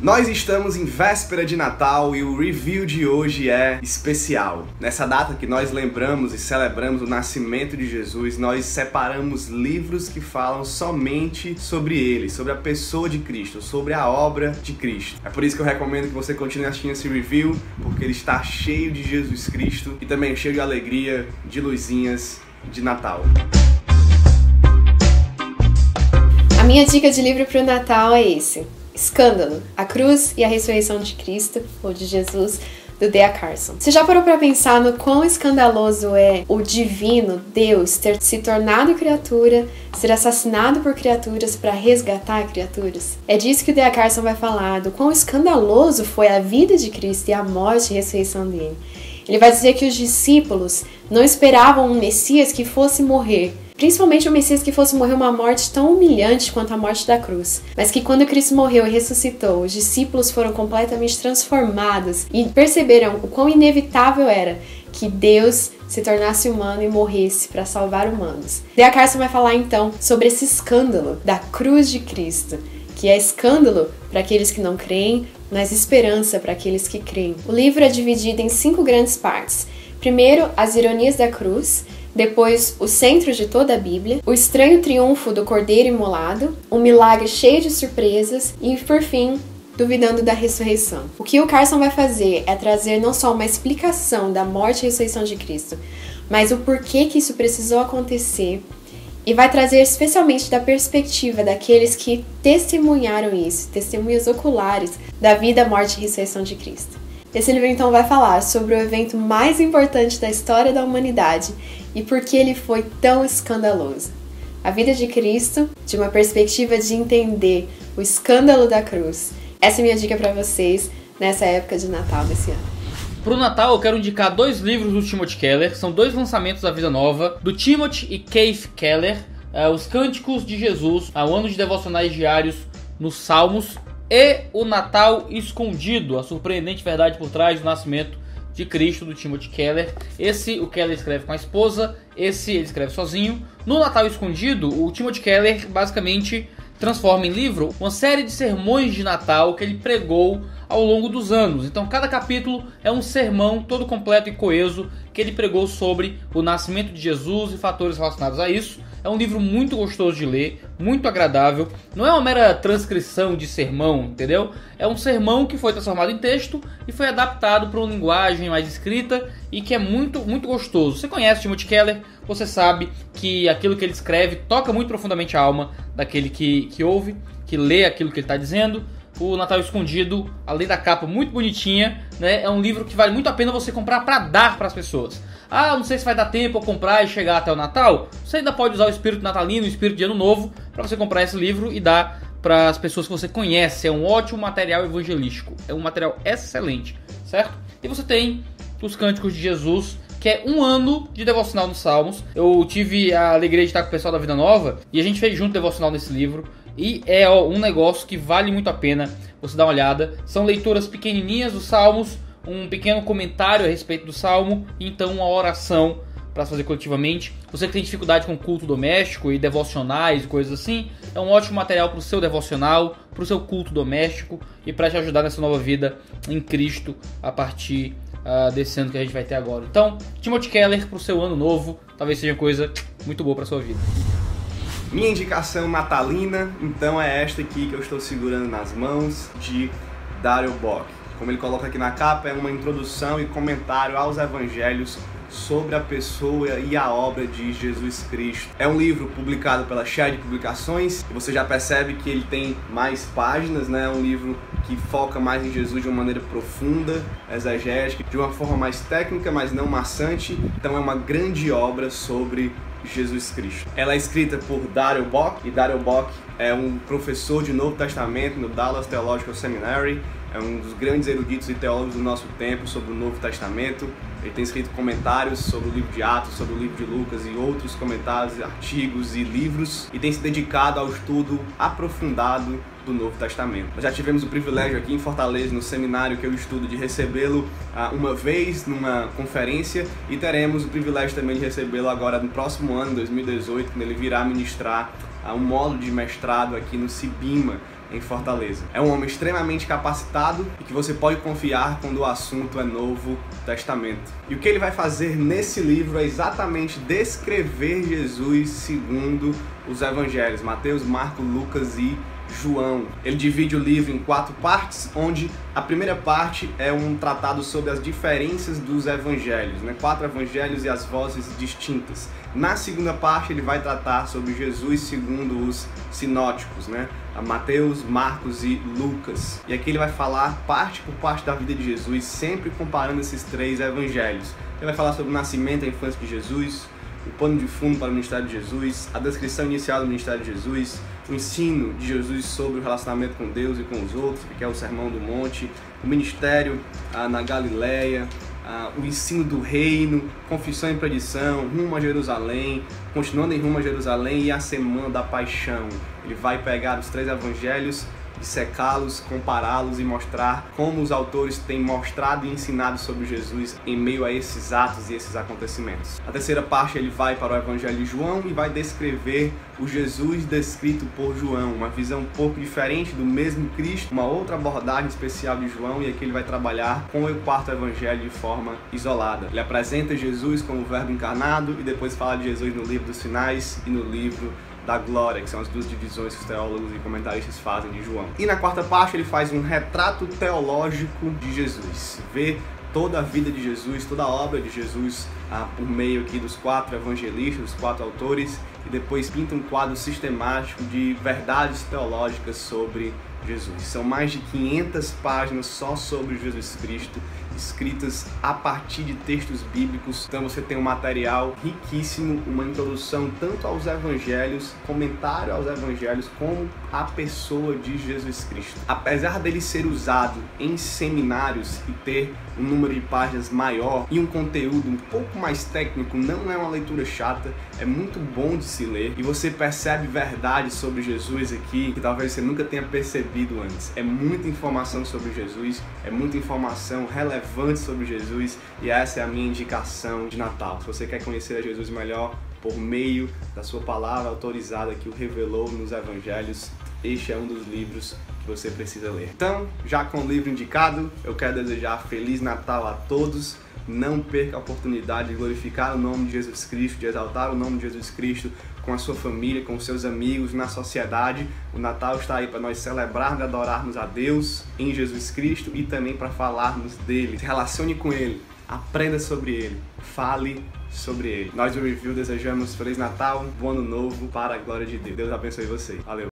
Nós estamos em véspera de Natal e o review de hoje é especial. Nessa data que nós lembramos e celebramos o nascimento de Jesus, nós separamos livros que falam somente sobre ele, sobre a pessoa de Cristo, sobre a obra de Cristo. É por isso que eu recomendo que você continue assistindo esse review, porque ele está cheio de Jesus Cristo e também cheio de alegria, de luzinhas de Natal. A minha dica de livro para o Natal é esse: Escândalo, a Cruz e a Ressurreição de Cristo, ou de Jesus, do D.A. Carson. Você já parou para pensar no quão escandaloso é o divino Deus ter se tornado criatura, ser assassinado por criaturas para resgatar criaturas? É disso que o D.A. Carson vai falar, do quão escandaloso foi a vida de Cristo e a morte e ressurreição dele. Ele vai dizer que os discípulos não esperavam um Messias que fosse morrer, principalmente um Messias que fosse morrer uma morte tão humilhante quanto a morte da cruz. Mas que quando Cristo morreu e ressuscitou, os discípulos foram completamente transformados e perceberam o quão inevitável era que Deus se tornasse humano e morresse para salvar humanos. D.A. Carson vai falar então sobre esse escândalo da cruz de Cristo, que é escândalo para aqueles que não creem, mas esperança para aqueles que creem. O livro é dividido em 5 grandes partes. Primeiro, as ironias da cruz. Depois, o centro de toda a Bíblia, o estranho triunfo do Cordeiro imolado, um milagre cheio de surpresas e, por fim, duvidando da ressurreição. O que o Carson vai fazer é trazer não só uma explicação da morte e ressurreição de Cristo, mas o porquê que isso precisou acontecer, e vai trazer especialmente da perspectiva daqueles que testemunharam isso, testemunhas oculares da vida, morte e ressurreição de Cristo. Esse livro então vai falar sobre o evento mais importante da história da humanidade e por que ele foi tão escandaloso. A vida de Cristo, de uma perspectiva de entender o escândalo da cruz. Essa é a minha dica para vocês nessa época de Natal desse ano. Pro Natal eu quero indicar 2 livros do Timothy Keller, são 2 lançamentos da Vida Nova, do Timothy e Keith Keller, Os Cânticos de Jesus, o ano de devocionais diários nos Salmos, e O Natal Escondido, a surpreendente verdade por trás do nascimento de Cristo, do Timothy Keller. Esse o Keller escreve com a esposa, esse ele escreve sozinho. No Natal Escondido, o Timothy Keller basicamente transforma em livro uma série de sermões de Natal que ele pregou ao longo dos anos. Então cada capítulo é um sermão todo completo e coeso que ele pregou sobre o nascimento de Jesus e fatores relacionados a isso. É um livro muito gostoso de ler, muito agradável. Não é uma mera transcrição de sermão, entendeu? É um sermão que foi transformado em texto e foi adaptado para uma linguagem mais escrita e que é muito, muito gostoso. Você conhece Timothy Keller, você sabe que aquilo que ele escreve toca muito profundamente a alma daquele que ouve, que lê aquilo que ele está dizendo. O Natal Escondido, além da capa muito bonitinha, né, é um livro que vale muito a pena você comprar para dar para as pessoas. Ah, não sei se vai dar tempo eu comprar e chegar até o Natal. Você ainda pode usar o espírito natalino, o espírito de ano novo, para você comprar esse livro e dar para as pessoas que você conhece. É um ótimo material evangelístico, é um material excelente, certo? E você tem Os Cânticos de Jesus, que é um ano de devocional nos Salmos. Eu tive a alegria de estar com o pessoal da Vida Nova e a gente fez junto devocional nesse livro. E é um negócio que vale muito a pena você dar uma olhada. São leituras pequenininhas dos Salmos, um pequeno comentário a respeito do Salmo e então uma oração para fazer coletivamente. Você que tem dificuldade com culto doméstico e devocionais e coisas assim, é um ótimo material para o seu devocional, para o seu culto doméstico e para te ajudar nessa nova vida em Cristo a partir desse ano que a gente vai ter agora. Então, Timothy Keller para o seu ano novo, talvez seja coisa muito boa para sua vida. Minha indicação natalina, então, é esta aqui que eu estou segurando nas mãos, de Daryl Bock. Como ele coloca aqui na capa, é uma introdução e comentário aos evangelhos sobre a pessoa e a obra de Jesus Cristo. É um livro publicado pela Shed Publicações e você já percebe que ele tem mais páginas, né? É um livro que foca mais em Jesus de uma maneira profunda, exegética, de uma forma mais técnica, mas não maçante. Então é uma grande obra sobre Jesus Cristo. Ela é escrita por Daryl Bock, e Daryl Bock é um professor de Novo Testamento no Dallas Theological Seminary, é um dos grandes eruditos e teólogos do nosso tempo sobre o Novo Testamento. Ele tem escrito comentários sobre o livro de Atos, sobre o livro de Lucas e outros comentários, artigos e livros, e tem se dedicado ao estudo aprofundado do Novo Testamento. Nós já tivemos o privilégio aqui em Fortaleza, no seminário que eu estudo, de recebê-lo uma vez numa conferência, e teremos o privilégio também de recebê-lo agora no próximo ano, 2018, quando ele virá ministrar um módulo de mestrado aqui no Cibima, em Fortaleza. É um homem extremamente capacitado e que você pode confiar quando o assunto é Novo Testamento. E o que ele vai fazer nesse livro é exatamente descrever Jesus segundo os evangelhos, Mateus, Marcos, Lucas e João. Ele divide o livro em 4 partes, onde a primeira parte é um tratado sobre as diferenças dos evangelhos, 4 evangelhos e as vozes distintas. Na segunda parte ele vai tratar sobre Jesus segundo os sinóticos, Mateus, Marcos e Lucas. E aqui ele vai falar parte por parte da vida de Jesus, sempre comparando esses 3 evangelhos. Ele vai falar sobre o nascimento e a infância de Jesus, o pano de fundo para o ministério de Jesus, a descrição inicial do ministério de Jesus, o ensino de Jesus sobre o relacionamento com Deus e com os outros, que é o Sermão do Monte, o ministério na Galileia, o ensino do reino, confissão e predição, rumo a Jerusalém, continuando em rumo a Jerusalém e a semana da paixão. Ele vai pegar os 3 evangelhos, dissecá-los, compará-los e mostrar como os autores têm mostrado e ensinado sobre Jesus em meio a esses atos e esses acontecimentos. A terceira parte ele vai para o Evangelho de João e vai descrever o Jesus descrito por João, uma visão um pouco diferente do mesmo Cristo, uma outra abordagem especial de João, e aqui ele vai trabalhar com o 4º Evangelho de forma isolada. Ele apresenta Jesus como o Verbo encarnado e depois fala de Jesus no livro dos Sinais e no livro da Glória, que são as 2 divisões que os teólogos e comentaristas fazem de João. E na 4ª parte ele faz um retrato teológico de Jesus, vê toda a vida de Jesus, toda a obra de Jesus por meio aqui dos 4 evangelistas, dos 4 autores, e depois pinta um quadro sistemático de verdades teológicas sobre Jesus. São mais de 500 páginas só sobre Jesus Cristo, escritas a partir de textos bíblicos. Então você tem um material riquíssimo, uma introdução tanto aos evangelhos, comentário aos evangelhos, como a pessoa de Jesus Cristo. Apesar dele ser usado em seminários e ter um número de páginas maior e um conteúdo um pouco mais técnico, não é uma leitura chata, é muito bom de se ler e você percebe verdades sobre Jesus aqui que talvez você nunca tenha percebido antes. É muita informação sobre Jesus, é muita informação relevante sobre Jesus, e essa é a minha indicação de Natal. Se você quer conhecer a Jesus melhor por meio da sua palavra autorizada que o revelou nos evangelhos, este é um dos livros que você precisa ler. Então, já com o livro indicado, eu quero desejar Feliz Natal a todos. Não perca a oportunidade de glorificar o nome de Jesus Cristo, de exaltar o nome de Jesus Cristo com a sua família, com os seus amigos, na sociedade. O Natal está aí para nós celebrarmos e adorarmos a Deus em Jesus Cristo e também para falarmos dele. Se relacione com ele, aprenda sobre ele, fale sobre ele. Nós do Review desejamos Feliz Natal, bom ano novo para a glória de Deus. Deus abençoe você. Valeu!